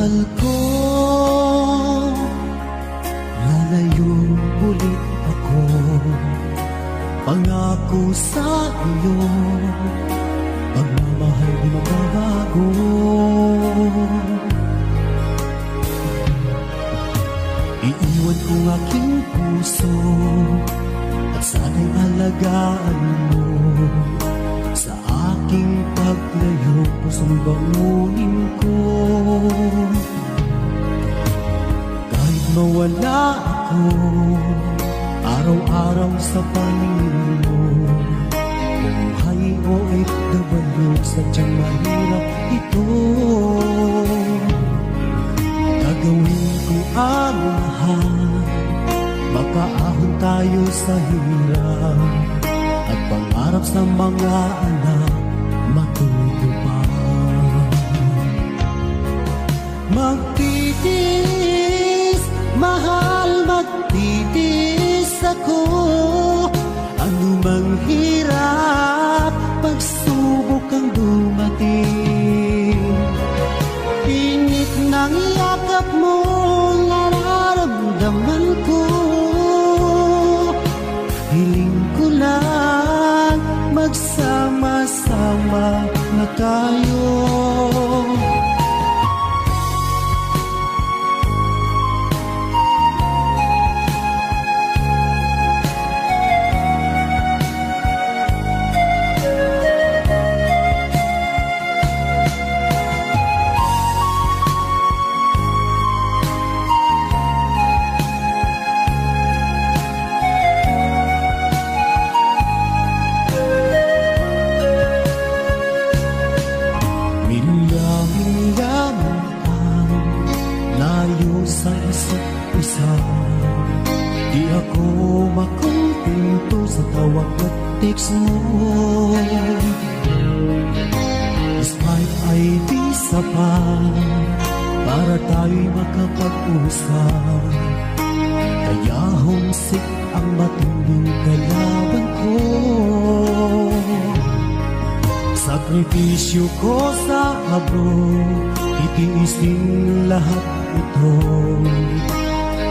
Mahal ko, lalayo ulit ako. Pangako sa iyo, pagmamahal di magbabago. Iiwan ko ang aking puso at sana'y alagaan mo. Sa aking paglayo, pusong bangunin ko. Kahit mawala ako, araw-araw sa paningin mo. Buhay o OFW, sadyang mahirap ito. Gagawin ko ang lahat, makaahon tayo sa hirap, at pangarap sa mga anak matutupad. Magtitiis, mahal, magtitiis ako. Ano mang hirap, pagsubok ang dumating. Init ng yakap mo, nararamdaman ko. Hiling ko lang, magsama-sama na tayo. Di ako makontento sa tawag at text mo. Despite ay di sapat para tayo'y makapag-usap. Kaya homesick ang matinding kalaban ko. Sakripisyo ko sa abroad, itiisin lahat ito.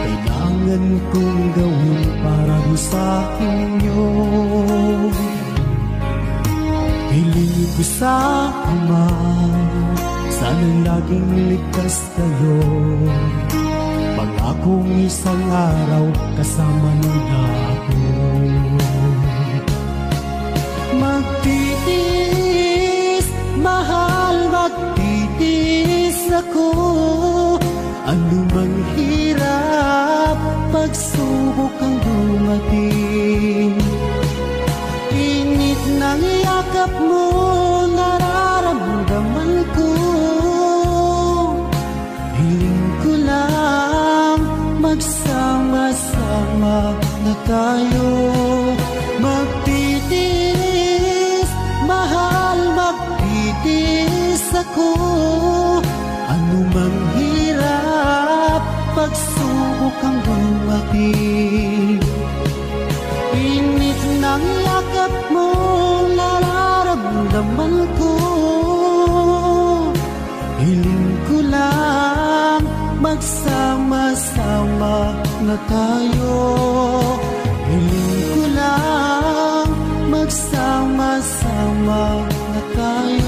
Kailangan kong gawin para sa inyo. Hiling ko sa Ama, sana'y laging ligtas kayo. Pangakong isang araw kasama nila ako. Magtitiis, mahal, magtitiis ako. Ano mang hirap, pagsubok ang dumating. Init ng yakap mo, nararamdaman ko. Hiling ko lang, magsama-sama na tayo. Magtitiis, mahal, magtitiis ako. Ano mang hirap, pagsubok ang dumating. Init ng yakap mo, nararamdaman ko. Hiling ko lang, magsama-sama na tayo. Hiling ko lang, magsama-sama na tayo.